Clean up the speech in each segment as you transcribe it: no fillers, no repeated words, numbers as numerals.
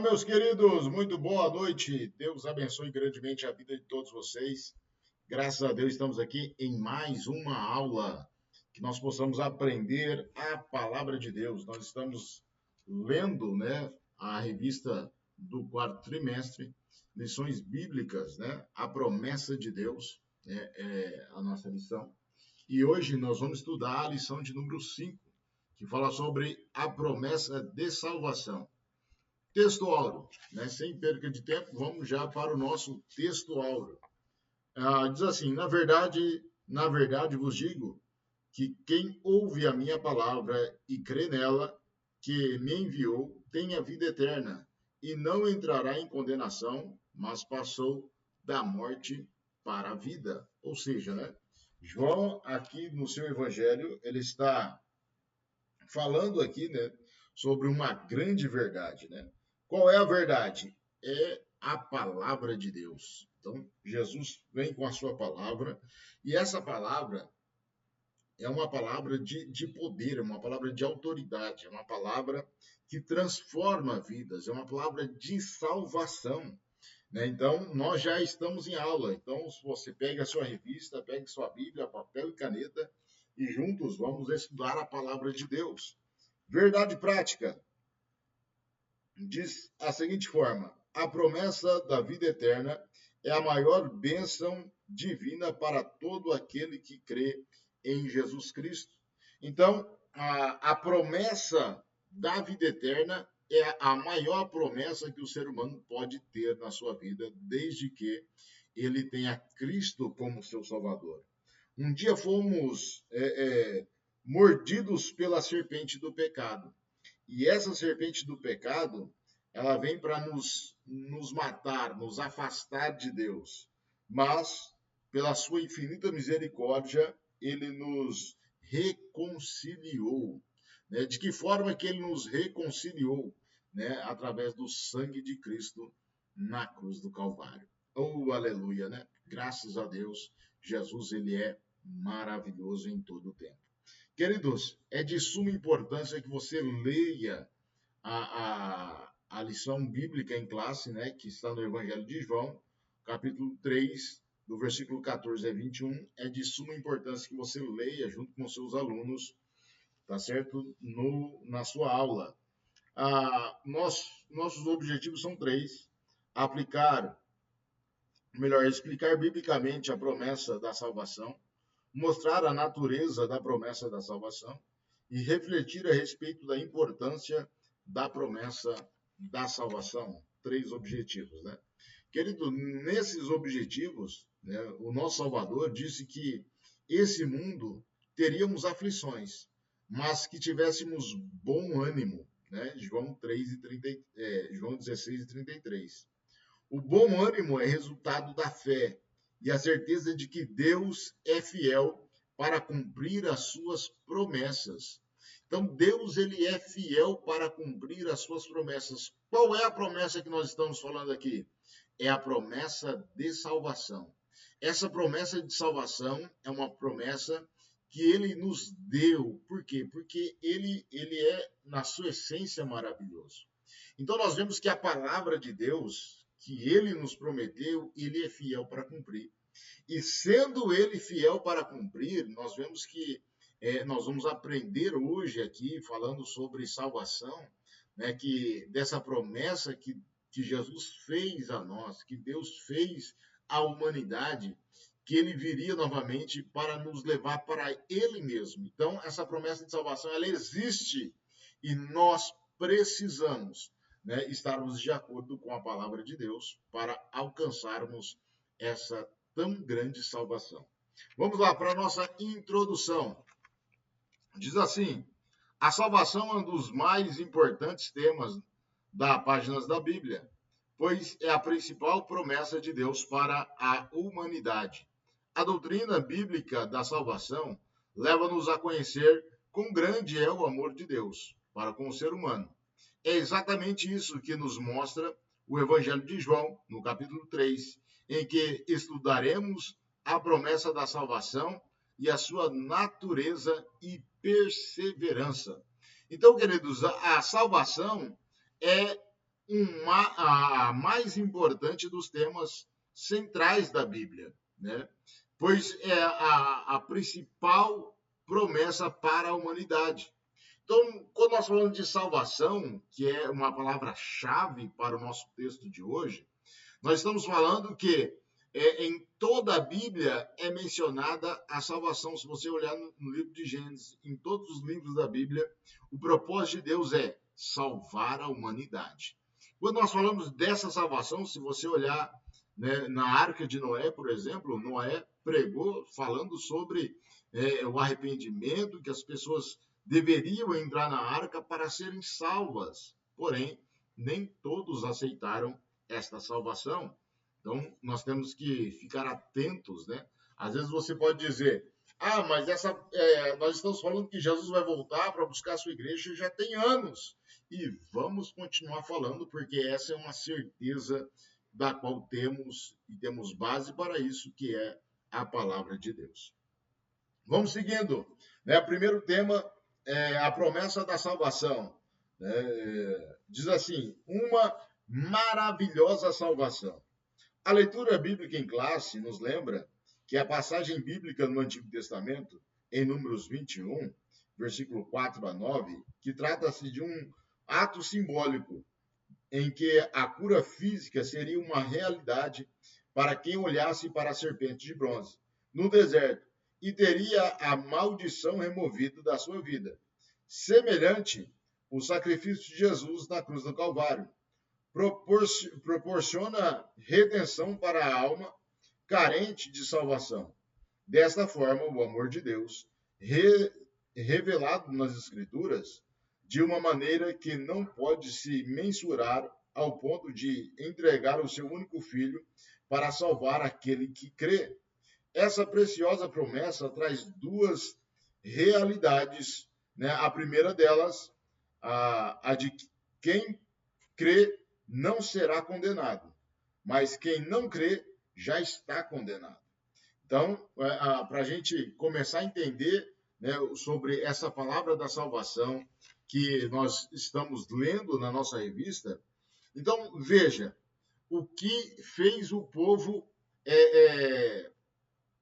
Meus queridos, muito boa noite. Deus abençoe grandemente a vida de todos vocês. Graças a Deus estamos aqui em mais uma aula que nós possamos aprender a palavra de Deus. Nós estamos lendo, a revista do quarto trimestre, lições bíblicas, a promessa de Deus é a nossa lição. E hoje nós vamos estudar a lição de número 5, que fala sobre a promessa de salvação. Texto áureo, sem perca de tempo, vamos já para o nosso texto áureo. Diz assim: na verdade vos digo que quem ouve a minha palavra e crê nela, que me enviou, tem a vida eterna e não entrará em condenação, mas passou da morte para a vida. Ou seja, João, aqui no seu evangelho, ele está falando aqui, sobre uma grande verdade, Qual é a verdade? É a palavra de Deus. Então, Jesus vem com a sua palavra, e essa palavra é uma palavra de poder, é uma palavra de autoridade, é uma palavra que transforma vidas, é uma palavra de salvação. Então, nós já estamos em aula. Então, se você pega a sua revista, pegue sua Bíblia, papel e caneta, e juntos vamos estudar a palavra de Deus. Verdade prática. Diz a seguinte forma: a promessa da vida eterna é a maior bênção divina para todo aquele que crê em Jesus Cristo. Então, a promessa da vida eterna é a maior promessa que o ser humano pode ter na sua vida, desde que ele tenha Cristo como seu Salvador. Um dia fomos mordidos pela serpente do pecado. E essa serpente do pecado, ela vem para nos matar, nos afastar de Deus. Mas, pela sua infinita misericórdia, ele nos reconciliou. De que forma que ele nos reconciliou? Através do sangue de Cristo na cruz do Calvário. Oh, aleluia, Graças a Deus, Jesus, ele é maravilhoso em todo o tempo. Queridos, é de suma importância que você leia a lição bíblica em classe, que está no Evangelho de João, capítulo 3, do versículo 14 a 21. É de suma importância que você leia junto com seus alunos, tá certo? Na sua aula. Nossos objetivos são 3. Explicar biblicamente a promessa da salvação, mostrar a natureza da promessa da salvação e refletir a respeito da importância da promessa da salvação. 3 objetivos, Querido, nesses objetivos, o nosso Salvador disse que esse mundo teríamos aflições, mas que tivéssemos bom ânimo, João 16 e 33. O bom ânimo é resultado da fé e a certeza de que Deus é fiel para cumprir as suas promessas. Então, Deus, ele é fiel para cumprir as suas promessas. Qual é a promessa que nós estamos falando aqui? É a promessa de salvação. Essa promessa de salvação é uma promessa que ele nos deu. Por quê? Porque ele é, na sua essência, maravilhoso. Então, nós vemos que a palavra de Deus, que ele nos prometeu, ele é fiel para cumprir. E sendo ele fiel para cumprir, nós vemos que nós vamos aprender hoje aqui, falando sobre salvação, que dessa promessa que Jesus fez a nós, que Deus fez à humanidade, que ele viria novamente para nos levar para ele mesmo. Então, essa promessa de salvação, ela existe e nós precisamos estarmos de acordo com a palavra de Deus para alcançarmos essa tão grande salvação. Vamos lá para a nossa introdução. Diz assim: a salvação é um dos mais importantes temas das páginas da Bíblia, pois é a principal promessa de Deus para a humanidade. A doutrina bíblica da salvação leva-nos a conhecer quão grande é o amor de Deus para com o ser humano. É exatamente isso que nos mostra o Evangelho de João, no capítulo 3, em que estudaremos a promessa da salvação e a sua natureza e perseverança. Então, queridos, a salvação é a mais importante dos temas centrais da Bíblia, né? Pois é a principal promessa para a humanidade. Então, quando nós falamos de salvação, que é uma palavra-chave para o nosso texto de hoje, nós estamos falando que em toda a Bíblia é mencionada a salvação. Se você olhar no livro de Gênesis, em todos os livros da Bíblia, o propósito de Deus é salvar a humanidade. Quando nós falamos dessa salvação, se você olhar, né, na Arca de Noé, por exemplo, Noé pregou falando sobre o arrependimento, que as pessoas deveriam entrar na arca para serem salvas. Porém, nem todos aceitaram esta salvação. Então, nós temos que ficar atentos, né? Às vezes você pode dizer, mas nós estamos falando que Jesus vai voltar para buscar a sua igreja já tem anos. E vamos continuar falando, porque essa é uma certeza da qual temos e temos base para isso, que é a palavra de Deus. Vamos seguindo, né? O primeiro tema é a promessa da salvação. Diz assim, uma maravilhosa salvação. A leitura bíblica em classe nos lembra que a passagem bíblica no Antigo Testamento, em Números 21, versículo 4 a 9, que trata-se de um ato simbólico em que a cura física seria uma realidade para quem olhasse para a serpente de bronze no deserto e teria a maldição removida da sua vida. Semelhante, o sacrifício de Jesus na cruz do Calvário proporciona redenção para a alma carente de salvação. Desta forma, o amor de Deus, revelado nas Escrituras, de uma maneira que não pode se mensurar ao ponto de entregar o seu único filho para salvar aquele que crê. Essa preciosa promessa traz duas realidades, né? A primeira delas, a de quem crê não será condenado, mas quem não crê já está condenado. Então, para a gente começar a entender, né, sobre essa palavra da salvação que nós estamos lendo na nossa revista, então veja o que fez o povo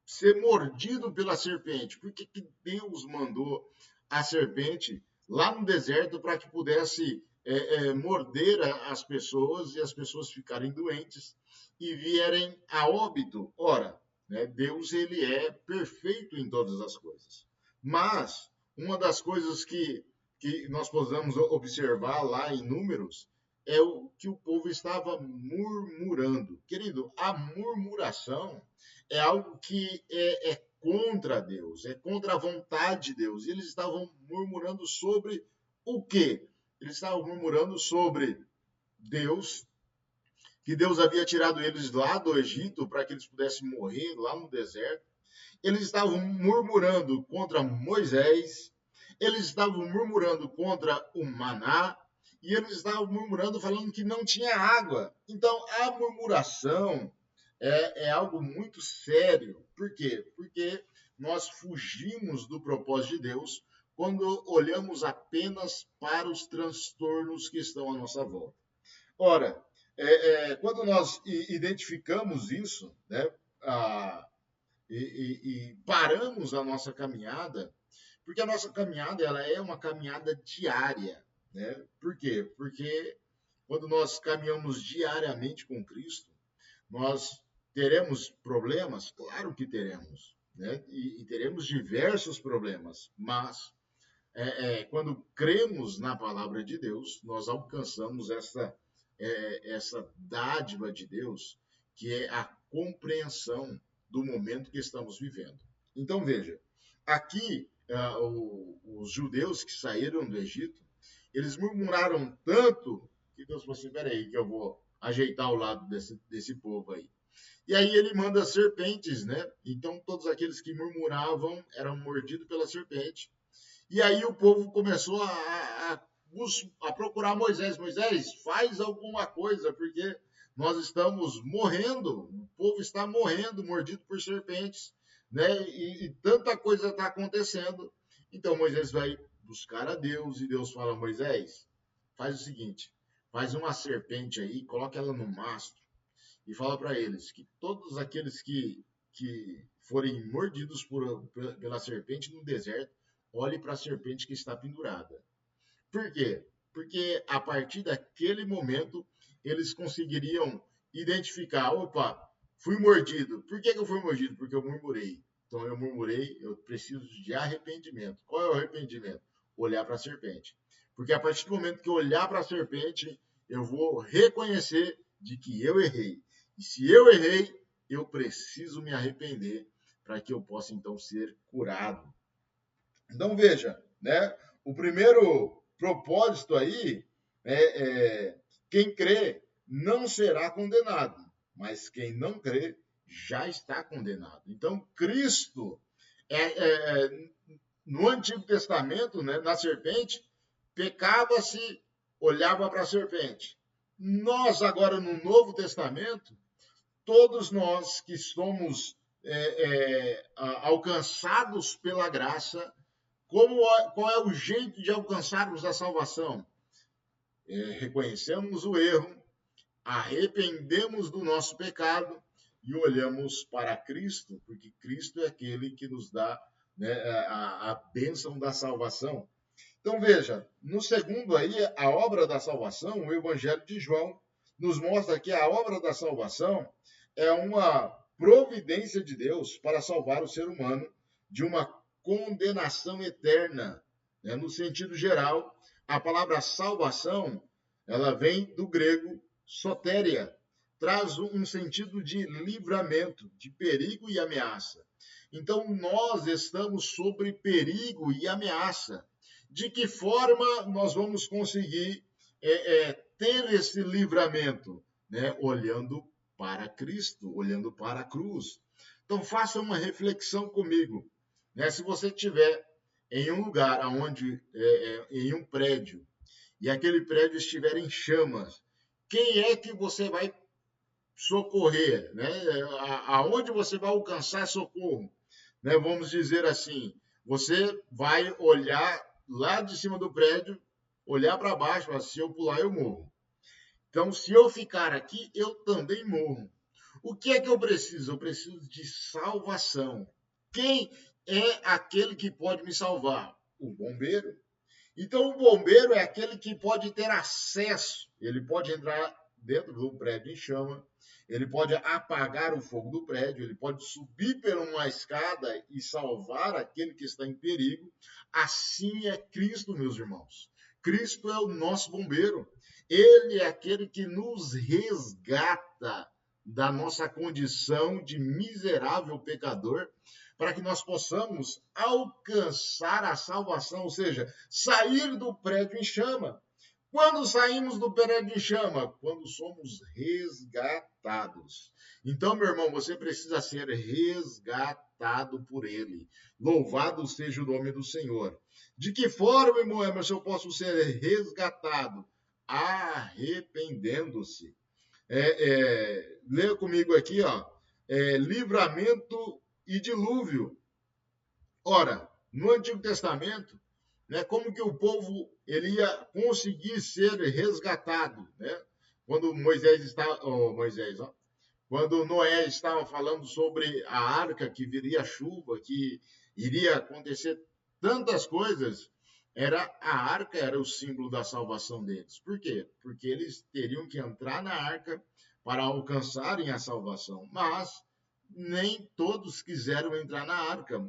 ser mordido pela serpente. Por que Deus mandou a serpente lá no deserto para que pudesse morder as pessoas e as pessoas ficarem doentes e vierem a óbito? Ora, né, Deus ele é perfeito em todas as coisas. Mas uma das coisas que nós podemos observar lá em Números é o que o povo estava murmurando. Querido, a murmuração é algo que é contra Deus, é contra a vontade de Deus. E eles estavam murmurando sobre o quê? Eles estavam murmurando sobre Deus, que Deus havia tirado eles lá do Egito para que eles pudessem morrer lá no deserto. Eles estavam murmurando contra Moisés, eles estavam murmurando contra o maná, e eles estavam murmurando, falando que não tinha água. Então, a murmuração é algo muito sério. Por quê? Porque nós fugimos do propósito de Deus quando olhamos apenas para os transtornos que estão à nossa volta. Ora, quando nós identificamos isso, né, e paramos a nossa caminhada, porque a nossa caminhada ela é uma caminhada diária, né? Por quê? Porque quando nós caminhamos diariamente com Cristo, nós teremos problemas, claro que teremos, né? E teremos diversos problemas, mas quando cremos na palavra de Deus, nós alcançamos essa dádiva de Deus, que é a compreensão do momento que estamos vivendo. Então, veja, aqui os judeus que saíram do Egito, eles murmuraram tanto que Deus falou assim, peraí que eu vou ajeitar o lado desse povo aí. E aí ele manda serpentes, né? Então todos aqueles que murmuravam eram mordidos pela serpente. E aí o povo começou a procurar Moisés. Moisés, faz alguma coisa, porque nós estamos morrendo, o povo está morrendo, mordido por serpentes, né? E tanta coisa está acontecendo. Então Moisés vai buscar a Deus e Deus fala, Moisés, faz o seguinte, faz uma serpente aí, coloca ela no mastro e fala para eles que todos aqueles que forem mordidos pela serpente no deserto, olhe para a serpente que está pendurada. Por quê? Porque a partir daquele momento eles conseguiriam identificar, opa, fui mordido. Por que eu fui mordido? Porque eu murmurei. Então eu murmurei, eu preciso de arrependimento. Qual é o arrependimento? Olhar para a serpente. Porque a partir do momento que eu olhar para a serpente, eu vou reconhecer de que eu errei. E se eu errei, eu preciso me arrepender para que eu possa então ser curado. Então veja, né? O primeiro propósito aí é quem crê não será condenado, mas quem não crê já está condenado. Então Cristo no Antigo Testamento, né, na serpente, pecava-se, olhava para a serpente. Nós agora no Novo Testamento, todos nós que somos alcançados pela graça, qual é o jeito de alcançarmos a salvação? Reconhecemos o erro, arrependemos do nosso pecado e olhamos para Cristo, porque Cristo é aquele que nos dá, né, a bênção da salvação. Então veja, no segundo aí, a obra da salvação, o Evangelho de João nos mostra que a obra da salvação é uma providência de Deus para salvar o ser humano de uma condenação eterna. Né? No sentido geral, a palavra salvação, ela vem do grego sotéria, traz um sentido de livramento, de perigo e ameaça. Então, nós estamos sobre perigo e ameaça. De que forma nós vamos conseguir ter esse livramento? Né? Olhando para Cristo, olhando para a cruz. Então, faça uma reflexão comigo. Né? Se você estiver em um lugar, em um prédio, e aquele prédio estiver em chamas, quem é que você vai socorrer? Né? Aonde você vai alcançar socorro? Né? Vamos dizer assim, você vai olhar lá de cima do prédio, olhar para baixo, falar, se eu pular, eu morro. Então, se eu ficar aqui, eu também morro. O que é que eu preciso? Eu preciso de salvação. Quem é aquele que pode me salvar? O bombeiro. Então, o bombeiro é aquele que pode ter acesso. Ele pode entrar dentro do prédio em chama, ele pode apagar o fogo do prédio, ele pode subir por uma escada e salvar aquele que está em perigo. Assim é Cristo, meus irmãos. Cristo é o nosso bombeiro. Ele é aquele que nos resgata da nossa condição de miserável pecador, para que nós possamos alcançar a salvação, ou seja, sair do prédio em chama. Quando saímos do prédio em chama? Quando somos resgatados. Então, meu irmão, você precisa ser resgatado por ele. Louvado seja o nome do Senhor. De que forma, irmão Emerson, eu posso ser resgatado? Arrependendo-se. Leia comigo aqui, ó. Livramento e dilúvio. Ora, no Antigo Testamento, né, como que o povo ele ia conseguir ser resgatado, né? Quando quando Noé estava falando sobre a arca, que viria chuva, que iria acontecer tantas coisas, a arca era o símbolo da salvação deles. Por quê? Porque eles teriam que entrar na arca para alcançarem a salvação, mas nem todos quiseram entrar na arca.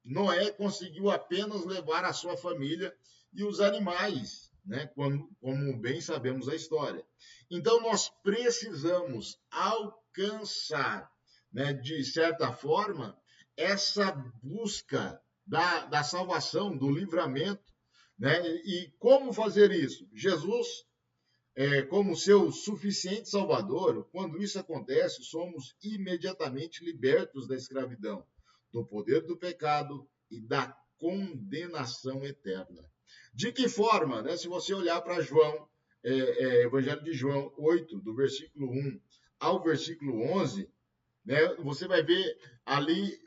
Noé conseguiu apenas levar a sua família e os animais, né? Como bem sabemos a história. Então, nós precisamos alcançar, né, de certa forma, essa busca da salvação, do livramento. Né? E como fazer isso? Jesus, como seu suficiente Salvador, quando isso acontece, somos imediatamente libertos da escravidão, do poder do pecado e da condenação eterna. De que forma? Né? Se você olhar para João, Evangelho de João 8, do versículo 1 ao versículo 11, né, você vai ver ali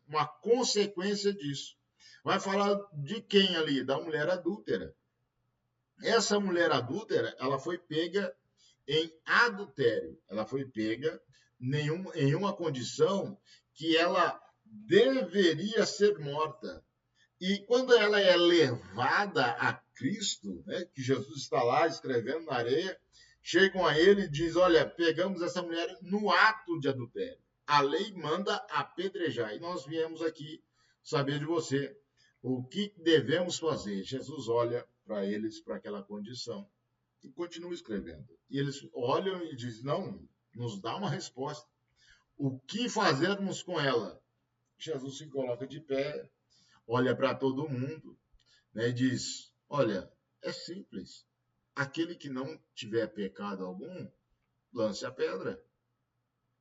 uma consequência disso. Vai falar de quem ali? Da mulher adúltera. essa mulher adúltera, ela foi pega em adultério. Ela foi pega em uma condição que ela deveria ser morta. E quando ela é levada a Cristo, né, que Jesus está lá escrevendo na areia, chegam a ele e diz: olha, pegamos essa mulher no ato de adultério. A lei manda apedrejar. E nós viemos aqui saber de você o que devemos fazer. Jesus olha para eles, para aquela condição, e continua escrevendo. E eles olham e dizem: não, nos dá uma resposta. O que fazermos com ela? Jesus se coloca de pé, olha para todo mundo, né, e diz: olha, é simples. Aquele que não tiver pecado algum, lance a pedra.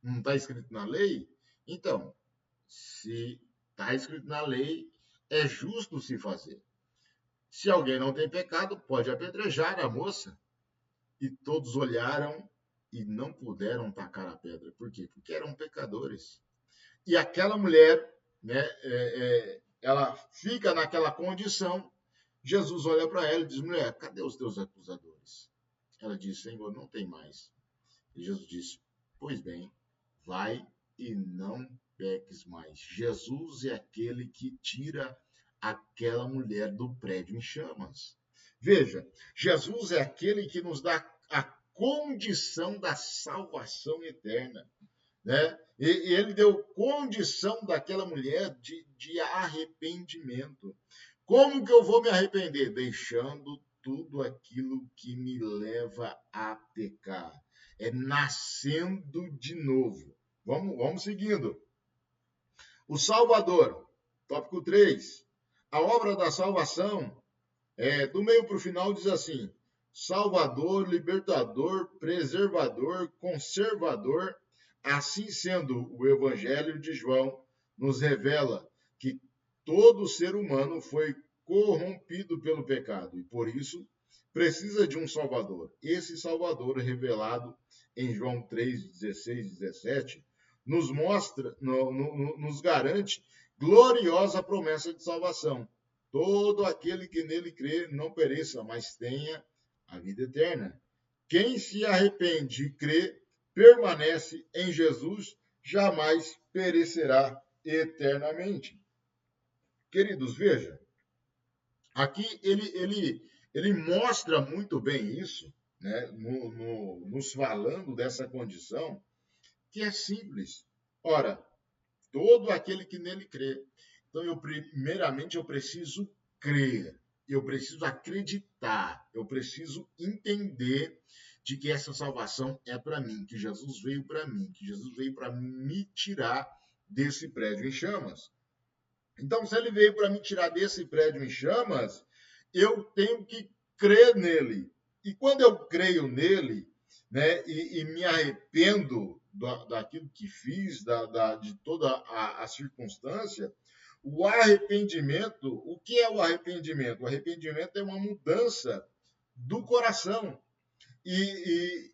Não está escrito na lei? Então, se está escrito na lei, é justo se fazer. Se alguém não tem pecado, pode apedrejar a moça. E todos olharam e não puderam tacar a pedra. Por quê? Porque eram pecadores. E aquela mulher, né, ela fica naquela condição. Jesus olha para ela e diz: mulher, cadê os teus acusadores? Ela diz: Senhor, não tem mais. E Jesus disse: pois bem, vai e não peques mais. Jesus é aquele que tira aquela mulher do prédio em chamas. Veja, Jesus é aquele que nos dá a condição da salvação eterna, né? E ele deu condição daquela mulher de arrependimento. Como que eu vou me arrepender? Deixando tudo aquilo que me leva a pecar. É nascendo de novo. Vamos seguindo. O Salvador, tópico 3. A obra da salvação, do meio para o final, diz assim: Salvador, libertador, preservador, conservador. Assim sendo, o Evangelho de João nos revela que todo ser humano foi corrompido pelo pecado e, por isso, precisa de um Salvador. Esse Salvador, revelado em João 3, 16 e 17, nos mostra, nos garante gloriosa promessa de salvação. Todo aquele que nele crê não pereça, mas tenha a vida eterna. Quem se arrepende e crê, permanece em Jesus, jamais perecerá eternamente. Queridos, veja, aqui ele mostra muito bem isso, né, nos falando dessa condição, que é simples. Ora, todo aquele que nele crê. Então, primeiramente, eu preciso crer, eu preciso acreditar, eu preciso entender de que essa salvação é para mim, que Jesus veio para mim, que Jesus veio para me tirar desse prédio em chamas. Então, se ele veio para me tirar desse prédio em chamas, eu tenho que crer nele. E quando eu creio nele, né, e me arrependo daquilo que fiz, de toda a circunstância, o arrependimento, o que é o arrependimento? O arrependimento é uma mudança do coração. E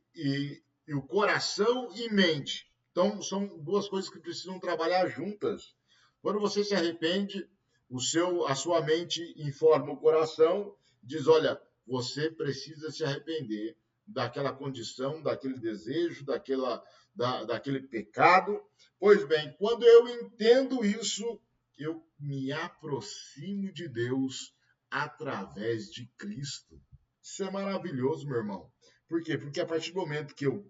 o coração e mente. Então, são duas coisas que precisam trabalhar juntas. Quando você se arrepende, a sua mente informa o coração, diz: olha, você precisa se arrepender daquela condição, daquele desejo, daquele pecado. Pois bem, quando eu entendo isso, eu me aproximo de Deus através de Cristo. Isso é maravilhoso, meu irmão. Por quê? Porque a partir do momento que eu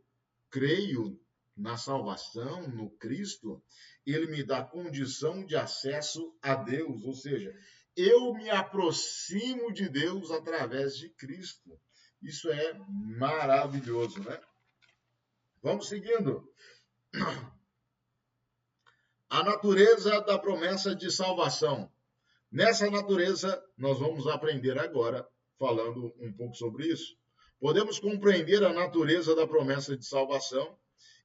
creio na salvação, no Cristo, ele me dá condição de acesso a Deus, ou seja, eu me aproximo de Deus através de Cristo. Isso é maravilhoso, né? Vamos seguindo. A natureza da promessa de salvação. Nessa natureza, nós vamos aprender agora, falando um pouco sobre isso. Podemos compreender a natureza da promessa de salvação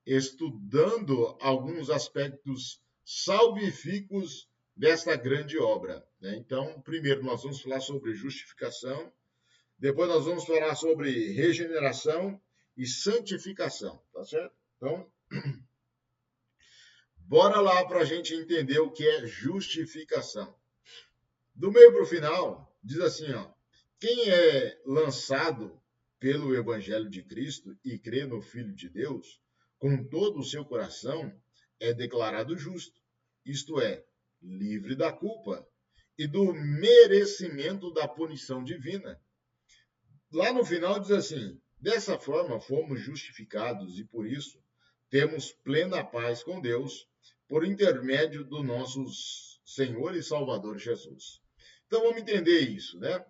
estudando alguns aspectos salvíficos desta grande obra, né? Então, primeiro nós vamos falar sobre justificação, depois nós vamos falar sobre regeneração e santificação, tá certo? Então, bora lá para a gente entender o que é justificação. Do meio para o final, diz assim, ó: quem é lançado pelo Evangelho de Cristo e crê no Filho de Deus, com todo o seu coração, é declarado justo, isto é, livre da culpa e do merecimento da punição divina. Lá no final diz assim: dessa forma fomos justificados e por isso temos plena paz com Deus por intermédio do nosso Senhor e Salvador Jesus. Então vamos entender isso, né?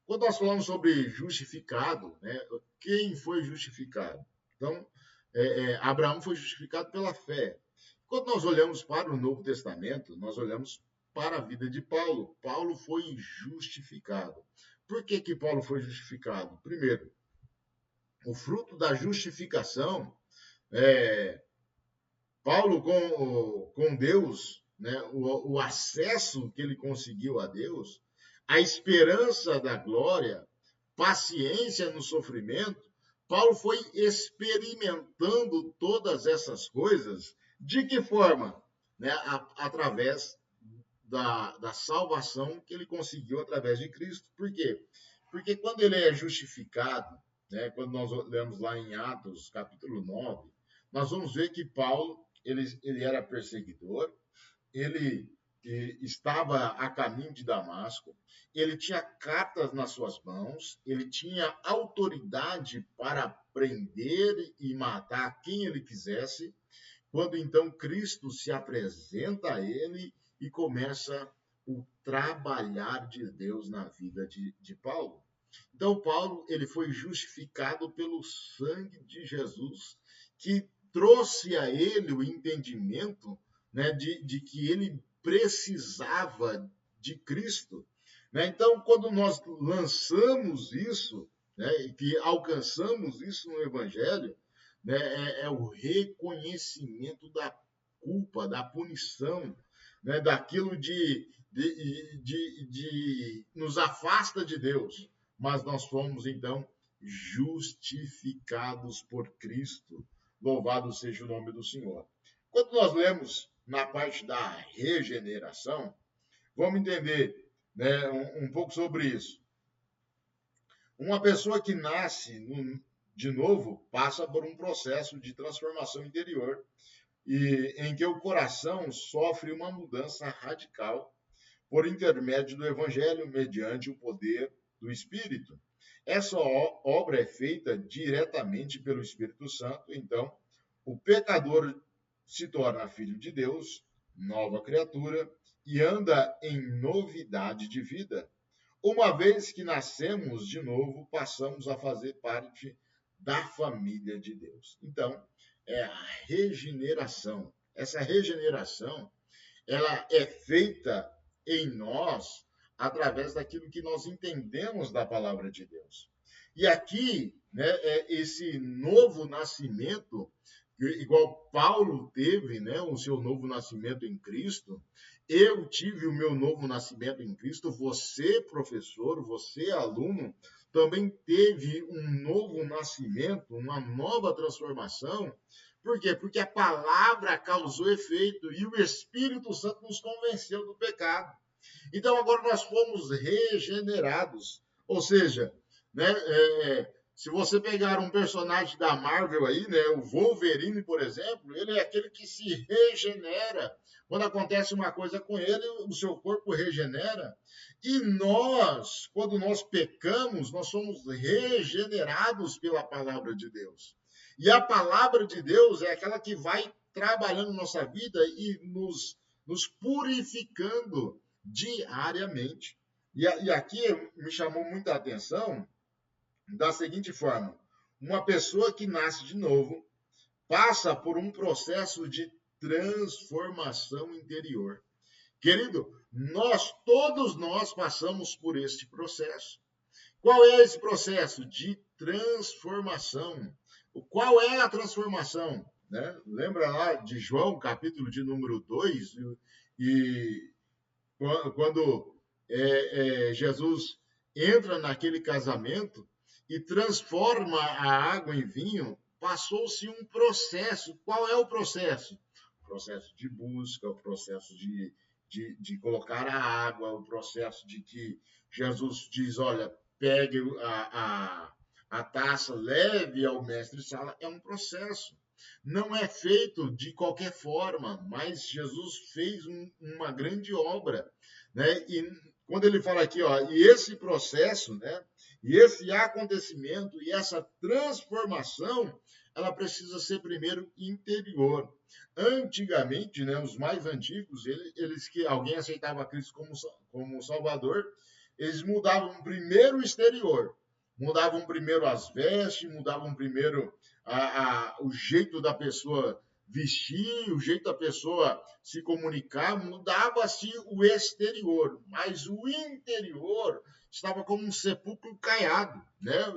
Quando nós falamos sobre justificado, né? Quem foi justificado? Então, Abraão foi justificado pela fé. Quando nós olhamos para o Novo Testamento, nós olhamos para a vida de Paulo. Paulo foi justificado. Por que Paulo foi justificado? Primeiro, o fruto da justificação, Paulo com Deus, né, o acesso que ele conseguiu a Deus, a esperança da glória, paciência no sofrimento, Paulo foi experimentando todas essas coisas. De que forma? Né, através da salvação que ele conseguiu através de Cristo. Por quê? Porque quando ele é justificado, né, quando nós olhamos lá em Atos, capítulo 9, nós vamos ver que Paulo ele era perseguidor, ele estava a caminho de Damasco, ele tinha cartas nas suas mãos, ele tinha autoridade para prender e matar quem ele quisesse, quando então Cristo se apresenta a ele e começa o trabalhar de Deus na vida de Paulo. Então, Paulo ele foi justificado pelo sangue de Jesus, que trouxe a ele o entendimento, né, de que ele precisava de Cristo. Né? Então, quando nós lançamos isso, né, que alcançamos isso no Evangelho, né, é o reconhecimento da culpa, da punição, né, daquilo de nos afasta de Deus. Mas nós fomos, então, justificados por Cristo. Louvado seja o nome do Senhor. Quando nós lemos na parte da regeneração, vamos entender, né, um pouco sobre isso. Uma pessoa que nasce de novo passa por um processo de transformação interior em que o coração sofre uma mudança radical por intermédio do Evangelho, mediante o poder do Espírito. Essa obra é feita diretamente pelo Espírito Santo, então o pecador se torna filho de Deus, nova criatura, e anda em novidade de vida. Uma vez que nascemos de novo, passamos a fazer parte da família de Deus. Então, é a regeneração. Essa regeneração, ela é feita em nós através daquilo que nós entendemos da palavra de Deus. E aqui, né, esse novo nascimento, igual Paulo teve, né, o seu novo nascimento em Cristo, eu tive o meu novo nascimento em Cristo, você, professor, você, aluno, também teve um novo nascimento, uma nova transformação. Por quê? Porque a palavra causou efeito e o Espírito Santo nos convenceu do pecado. Então agora nós fomos regenerados. Ou seja, né, se você pegar um personagem da Marvel aí, né, o Wolverine, por exemplo, ele é aquele que se regenera. Quando acontece uma coisa com ele, o seu corpo regenera. E nós, quando nós pecamos, nós somos regenerados pela palavra de Deus. E a palavra de Deus é aquela que vai trabalhando nossa vida e nos purificando diariamente. E aqui me chamou muita atenção da seguinte forma: uma pessoa que nasce de novo passa por um processo de transformação interior. Querido, todos nós passamos por este processo. Qual é esse processo de transformação? Qual é a transformação? Né? Lembra lá de João, capítulo de número 2, e quando Jesus entra naquele casamento e transforma a água em vinho, passou-se um processo. Qual é o processo? O processo de busca, o processo de colocar a água, o processo de que Jesus diz, olha, pegue a taça, leve ao mestre-sala, é um processo. Não é feito de qualquer forma, mas Jesus fez uma grande obra, né? E quando ele fala aqui, ó, e esse processo, né? E esse acontecimento e essa transformação, ela precisa ser primeiro interior. Antigamente, né, os mais antigos, eles que alguém aceitava Cristo como Salvador, eles mudavam primeiro o exterior, mudavam primeiro as vestes, mudavam primeiro o jeito da pessoa vestir, o jeito da pessoa se comunicar, mudava-se o exterior, mas o interior estava como um sepulcro caiado, né?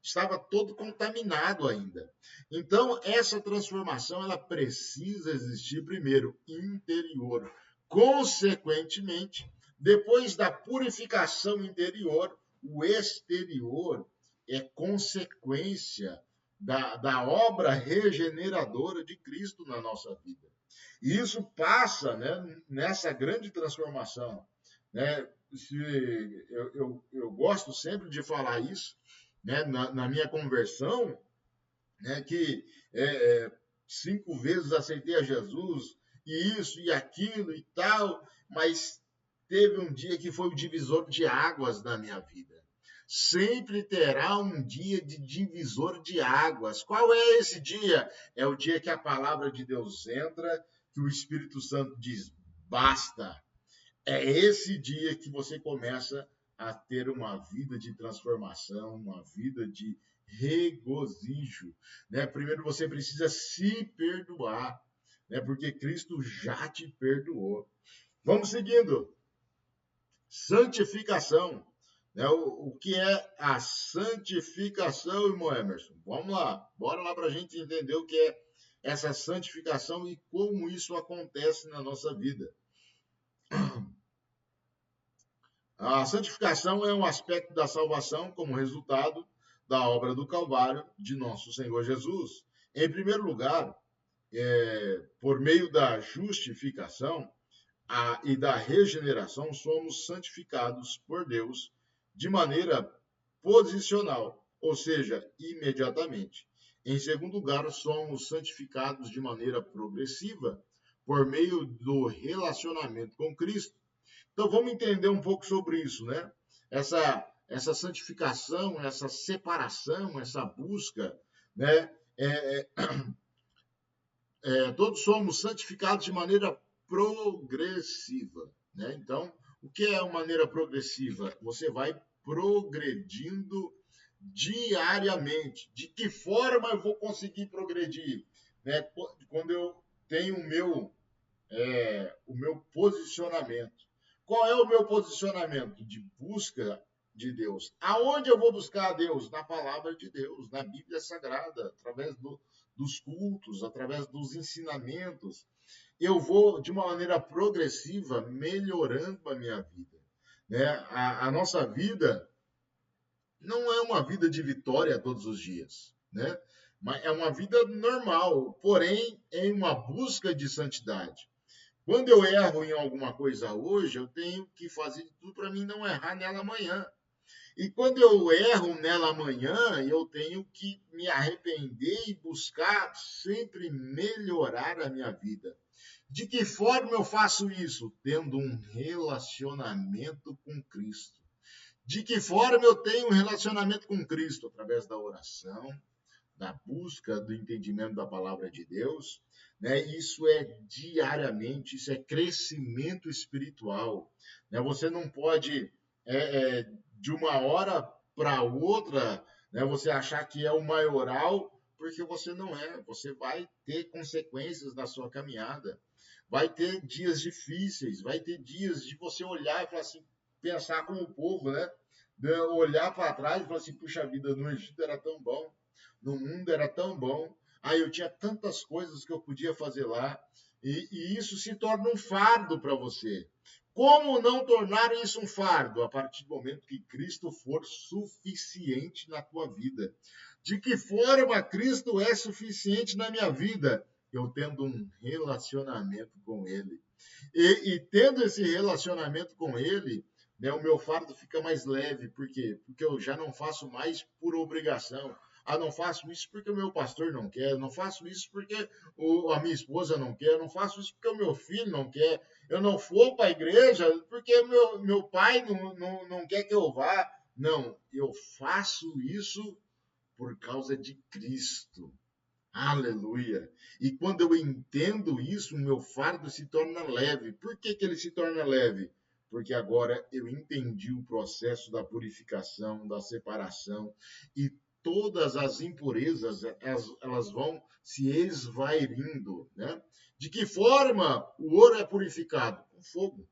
Estava todo contaminado ainda. Então, essa transformação ela precisa existir primeiro interior. Consequentemente, depois da purificação interior, o exterior é consequência da obra regeneradora de Cristo na nossa vida. E isso passa, né, nessa grande transformação. Né? Eu gosto sempre de falar isso, né, na minha conversão, né, que 5 vezes aceitei a Jesus, e isso e aquilo e tal, mas teve um dia que foi o divisor de águas na minha vida. Sempre terá um dia de divisor de águas. Qual é esse dia? É o dia que a palavra de Deus entra, que o Espírito Santo diz, basta. É esse dia que você começa a ter uma vida de transformação, uma vida de regozijo. Né? Primeiro você precisa se perdoar, né? Porque Cristo já te perdoou. Vamos seguindo. Santificação. Né? O que é a santificação, irmão Emerson? Vamos lá, bora lá para a gente entender o que é essa santificação e como isso acontece na nossa vida. A santificação é um aspecto da salvação como resultado da obra do Calvário de nosso Senhor Jesus. Em primeiro lugar, por meio da justificação e da regeneração, somos santificados por Deus de maneira posicional, ou seja, imediatamente. Em segundo lugar, somos santificados de maneira progressiva, por meio do relacionamento com Cristo. Então vamos entender um pouco sobre isso, né? Essa santificação, essa separação, essa busca, né? Todos somos santificados de maneira progressiva, né? Então, o que é uma maneira progressiva? Você vai progredindo diariamente. De que forma eu vou conseguir progredir? Né? Quando eu tenho o meu posicionamento. Qual é o meu posicionamento? De busca de Deus. Aonde eu vou buscar a Deus? Na palavra de Deus, na Bíblia Sagrada, através dos cultos, através dos ensinamentos. Eu vou, de uma maneira progressiva, melhorando a minha vida. Né? A nossa vida não é uma vida de vitória todos os dias, né? Mas é uma vida normal, porém em uma busca de santidade. Quando eu erro em alguma coisa hoje, eu tenho que fazer de tudo para mim não errar nela amanhã. E quando eu erro nela amanhã, eu tenho que me arrepender e buscar sempre melhorar a minha vida. De que forma eu faço isso? Tendo um relacionamento com Cristo. De que forma eu tenho um relacionamento com Cristo? Através da oração, da busca do entendimento da palavra de Deus, né? Isso é diariamente, isso é crescimento espiritual, né? Você não pode de uma hora para outra, né? Você achar que é o maioral, porque você não é. Você vai ter consequências na sua caminhada, vai ter dias difíceis, vai ter dias de você olhar e falar assim, pensar como o povo, né? De olhar para trás e falar assim, puxa vida, no Egito era tão bom, no mundo era tão bom, aí eu tinha tantas coisas que eu podia fazer lá, e isso se torna um fardo para você. Como não tornar isso um fardo? A partir do momento que Cristo for suficiente na tua vida. De que forma Cristo é suficiente na minha vida? Eu tendo um relacionamento com Ele. E tendo esse relacionamento com ele, né, o meu fardo fica mais leve. Por quê? Porque eu já não faço mais por obrigação. Ah, não faço isso porque o meu pastor não quer, não faço isso porque a minha esposa não quer, não faço isso porque o meu filho não quer, eu não vou para a igreja porque meu pai não quer que eu vá. Não, eu faço isso por causa de Cristo. Aleluia! E quando eu entendo isso, o meu fardo se torna leve. Por que ele se torna leve? Porque agora eu entendi o processo da purificação, da separação, e todas as impurezas elas vão se esvairindo, né? De que forma o ouro é purificado? Com fogo.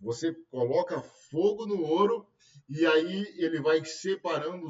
Você coloca fogo no ouro e aí ele vai separando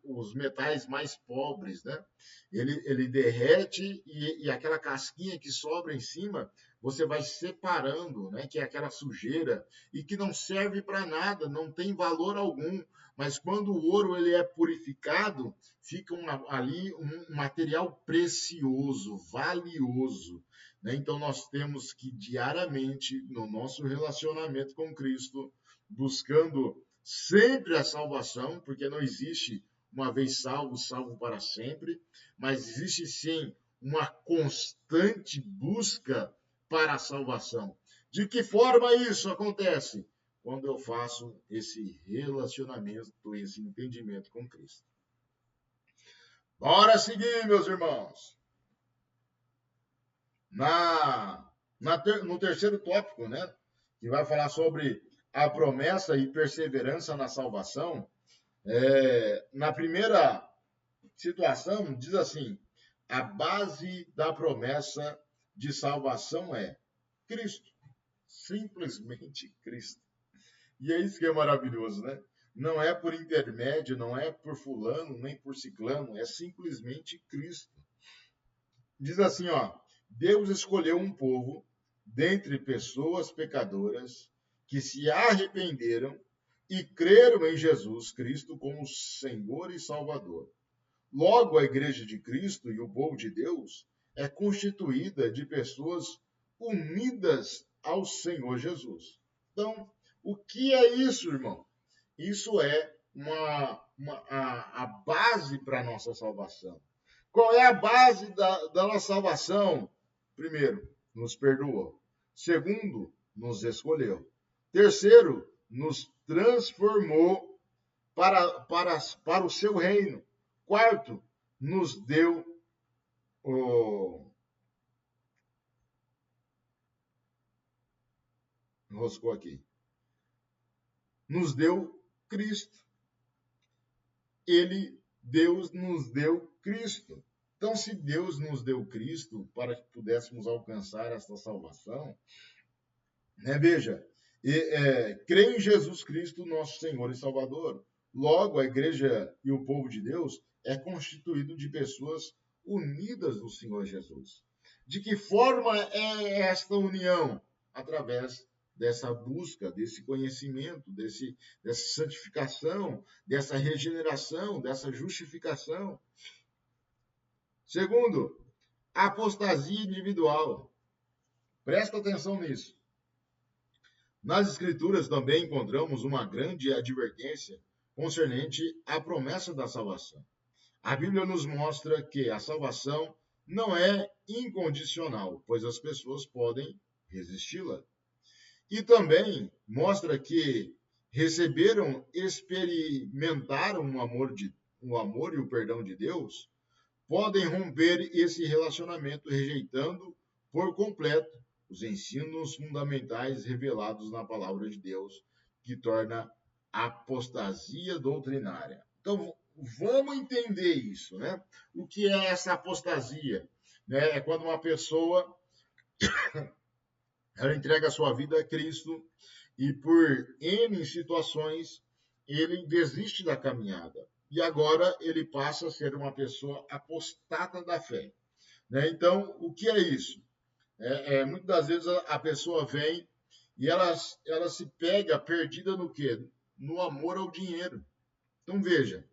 os metais mais pobres, né? Ele derrete e aquela casquinha que sobra em cima, você vai separando, né? Que é aquela sujeira e que não serve para nada, não tem valor algum. Mas quando o ouro ele é purificado, fica ali um material precioso, valioso, né? Então, nós temos que diariamente, no nosso relacionamento com Cristo, buscando sempre a salvação, porque não existe uma vez salvo, salvo para sempre, mas existe sim uma constante busca para a salvação. De que forma isso acontece? Quando eu faço esse relacionamento, esse entendimento com Cristo. Bora seguir, meus irmãos. No terceiro tópico, né, que vai falar sobre a promessa e perseverança na salvação, na primeira situação, diz assim: a base da promessa de salvação é Cristo, simplesmente Cristo. E é isso que é maravilhoso, né? Não é por intermédio, não é por fulano, nem por ciclano, é simplesmente Cristo. Diz assim, ó: Deus escolheu um povo dentre pessoas pecadoras que se arrependeram e creram em Jesus Cristo como Senhor e Salvador. Logo, a Igreja de Cristo e o povo de Deus é constituída de pessoas unidas ao Senhor Jesus. Então, o que é isso, irmão? Isso é a base para a nossa salvação. Qual é a base da nossa salvação? Primeiro, nos perdoou. Segundo, nos escolheu. Terceiro, nos transformou para o seu reino. Quarto, nos deu o. Enroscou aqui. Nos deu Cristo. Deus nos deu Cristo. Então, se Deus nos deu Cristo para que pudéssemos alcançar esta salvação, né, veja, crê em Jesus Cristo, nosso Senhor e Salvador. Logo, a igreja e o povo de Deus é constituído de pessoas unidas no Senhor Jesus. De que forma é esta união? Através dessa busca, desse conhecimento, dessa santificação, dessa regeneração, dessa justificação. Segundo, a apostasia individual. Presta atenção nisso. Nas Escrituras também encontramos uma grande advertência concernente à promessa da salvação. A Bíblia nos mostra que a salvação não é incondicional, pois as pessoas podem resisti-la. E também mostra que experimentaram o amor e o perdão de Deus, podem romper esse relacionamento rejeitando por completo os ensinos fundamentais revelados na palavra de Deus, que torna a apostasia doutrinária. Então, vamos entender isso, né? O que é essa apostasia? Né? É quando uma pessoa ela entrega a sua vida a Cristo e por N situações ele desiste da caminhada. E agora ele passa a ser uma pessoa apostata da fé. Né? Então, o que é isso? Muitas das vezes a pessoa vem e ela se pega perdida no quê? No amor ao dinheiro. Então, veja,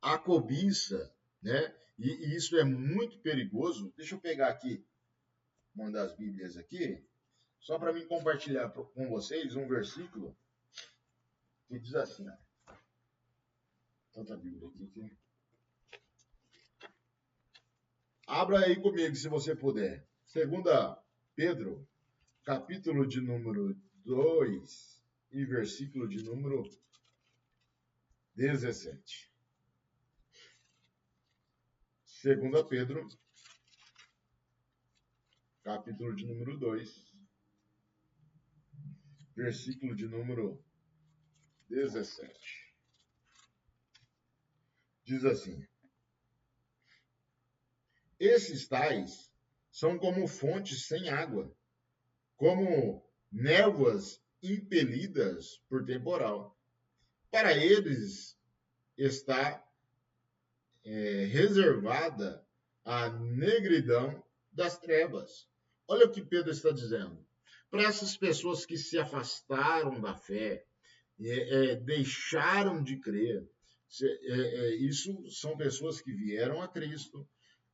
a cobiça, né? E isso é muito perigoso. Deixa eu pegar aqui uma das Bíblias aqui. só para mim compartilhar com vocês um versículo que diz assim, ó. Tanta Bíblia aqui. Abra aí comigo, se você puder. 2 Pedro, capítulo de número 2 e versículo de número 17. 2 Pedro, capítulo de número 2, versículo de número 17. Diz assim: esses tais são como fontes sem água, como névoas impelidas por temporal. Para eles está reservada a negridão das trevas. Olha o que Pedro está dizendo. Para essas pessoas que se afastaram da fé, deixaram de crer, isso são pessoas que vieram a Cristo,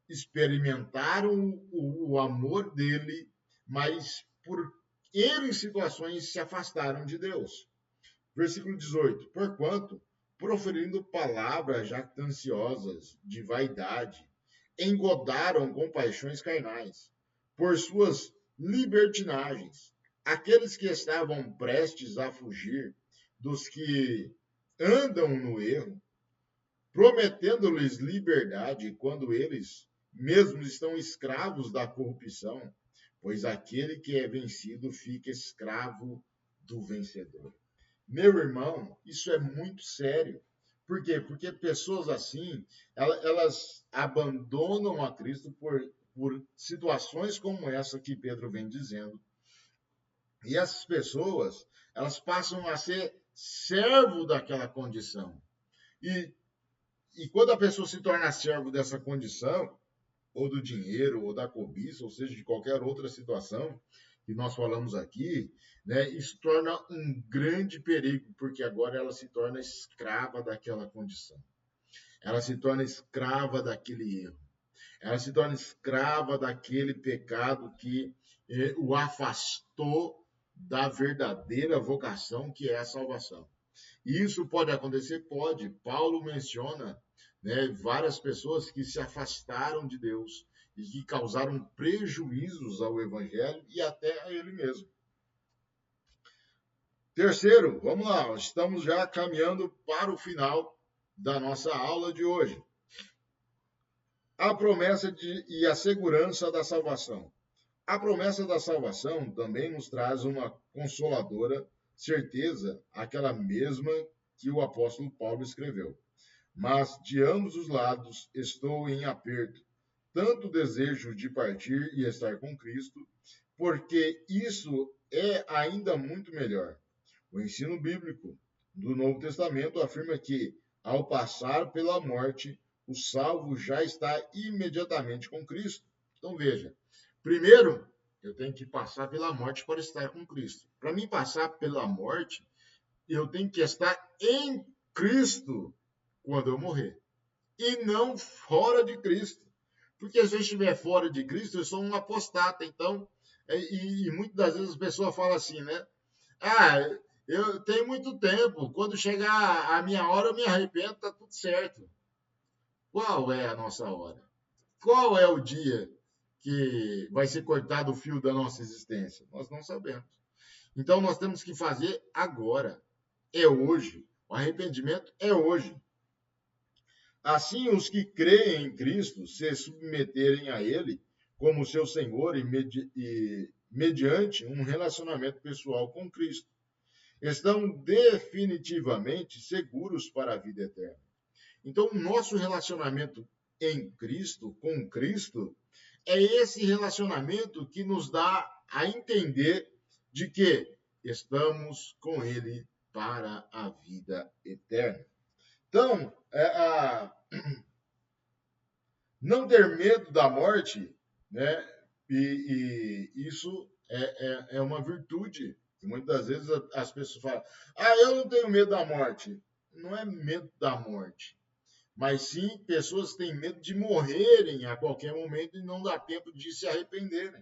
experimentaram o amor dele, mas por N situações se afastaram de Deus. Versículo 18. Porquanto, proferindo palavras jactanciosas de vaidade, engodaram com paixões carnais, por suas libertinagens, aqueles que estavam prestes a fugir dos que andam no erro, prometendo-lhes liberdade quando eles mesmos estão escravos da corrupção, pois aquele que é vencido fica escravo do vencedor. Meu irmão, isso é muito sério. Por quê? Porque pessoas assim, elas abandonam a Cristo por situações como essa que Pedro vem dizendo. E essas pessoas, elas passam a ser servo daquela condição. E quando a pessoa se torna servo dessa condição, ou do dinheiro, ou da cobiça, ou seja, de qualquer outra situação que nós falamos aqui, né, isso torna um grande perigo, porque agora ela se torna escrava daquela condição. Ela se torna escrava daquele erro. Ela se torna escrava daquele pecado que o afastou da verdadeira vocação, que é a salvação. E isso pode acontecer? Pode. Paulo menciona, né, várias pessoas que se afastaram de Deus e que causaram prejuízos ao Evangelho e até a ele mesmo. Terceiro, vamos lá, estamos já caminhando para o final da nossa aula de hoje. A promessa e a segurança da salvação. A promessa da salvação também nos traz uma consoladora certeza, aquela mesma que o apóstolo Paulo escreveu. Mas de ambos os lados estou em aperto, tanto o desejo de partir e estar com Cristo, porque isso é ainda muito melhor. O ensino bíblico do Novo Testamento afirma que, ao passar pela morte, o salvo já está imediatamente com Cristo. Então veja, primeiro eu tenho que passar pela morte para estar com Cristo. Para mim passar pela morte, eu tenho que estar em Cristo quando eu morrer. E não fora de Cristo. Porque se eu estiver fora de Cristo, eu sou um apostata. Então, e muitas das vezes a pessoa fala assim, né? Ah, eu tenho muito tempo. Quando chegar a minha hora, eu me arrependo, tá tudo certo. Qual é a nossa hora? Qual é o dia que vai ser cortado o fio da nossa existência? Nós não sabemos. Então, nós temos que fazer agora. É hoje. O arrependimento é hoje. Assim, os que creem em Cristo se submeterem a Ele como seu Senhor e mediante um relacionamento pessoal com Cristo, estão definitivamente seguros para a vida eterna. Então, o nosso relacionamento em Cristo, com Cristo, é esse relacionamento que nos dá a entender de que estamos com Ele para a vida eterna. Então, não ter medo da morte, né? E isso é uma virtude. E muitas vezes as pessoas falam, eu não tenho medo da morte. Não é medo da morte, mas sim pessoas que têm medo de morrerem a qualquer momento e não dá tempo de se arrependerem.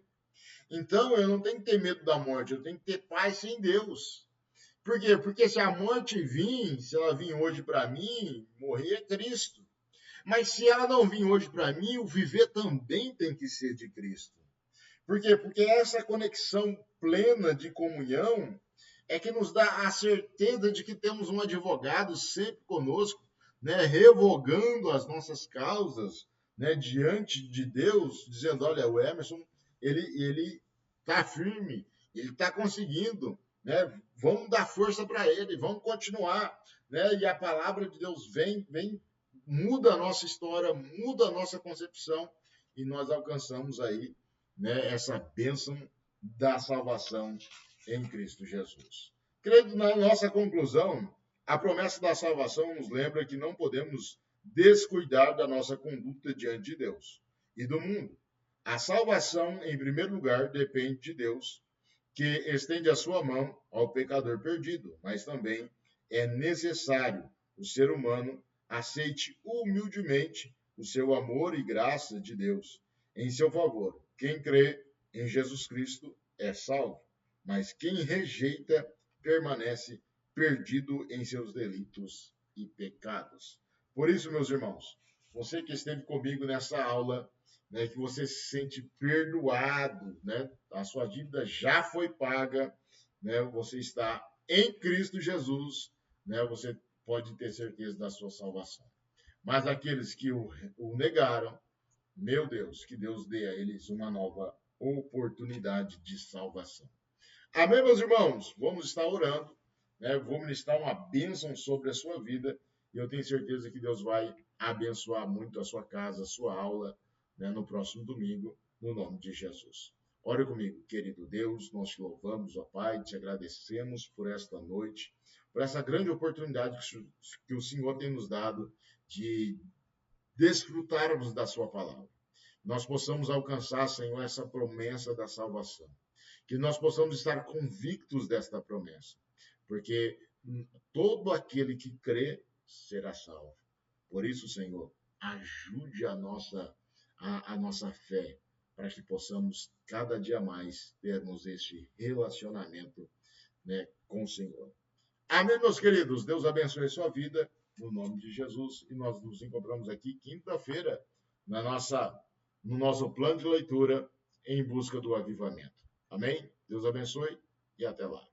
Então, eu não tenho que ter medo da morte, eu tenho que ter paz em Deus. Por quê? Porque se a morte vir, se ela vir hoje para mim, morrer é Cristo. Mas se ela não vir hoje para mim, o viver também tem que ser de Cristo. Por quê? Porque essa conexão plena de comunhão é que nos dá a certeza de que temos um advogado sempre conosco, né, revogando as nossas causas, né, diante de Deus, dizendo, olha, o Emerson, ele está firme, ele está conseguindo, né, vamos dar força para ele, vamos continuar, né, e a palavra de Deus vem, muda a nossa história, muda a nossa concepção, e nós alcançamos aí, né, essa bênção da salvação em Cristo Jesus. Credo, na nossa conclusão, a promessa da salvação nos lembra que não podemos descuidar da nossa conduta diante de Deus e do mundo. A salvação, em primeiro lugar, depende de Deus, que estende a sua mão ao pecador perdido, mas também é necessário o ser humano aceite humildemente o seu amor e graça de Deus em seu favor. Quem crê em Jesus Cristo é salvo, mas quem rejeita permanece perdido em seus delitos e pecados. Por isso, meus irmãos, você que esteve comigo nessa aula, né, que você se sente perdoado, né, a sua dívida já foi paga, né, você está em Cristo Jesus, né, você pode ter certeza da sua salvação. Mas aqueles que o negaram, meu Deus, que Deus dê a eles uma nova oportunidade de salvação. Amém, meus irmãos? Vamos estar orando, né? Vou ministrar uma bênção sobre a sua vida e eu tenho certeza que Deus vai abençoar muito a sua casa, a sua aula, né, no próximo domingo, no nome de Jesus. Ore comigo, querido Deus, nós te louvamos, ó Pai, te agradecemos por esta noite, por essa grande oportunidade que o Senhor tem nos dado de desfrutarmos da sua palavra. Nós possamos alcançar, Senhor, essa promessa da salvação. Que nós possamos estar convictos desta promessa. Porque todo aquele que crê será salvo. Por isso, Senhor, ajude a nossa fé para que possamos cada dia mais termos este relacionamento, né, com o Senhor. Amém, meus queridos. Deus abençoe a sua vida, no nome de Jesus. E nós nos encontramos aqui quinta-feira, no nosso plano de leitura, em busca do avivamento. Amém? Deus abençoe e até lá.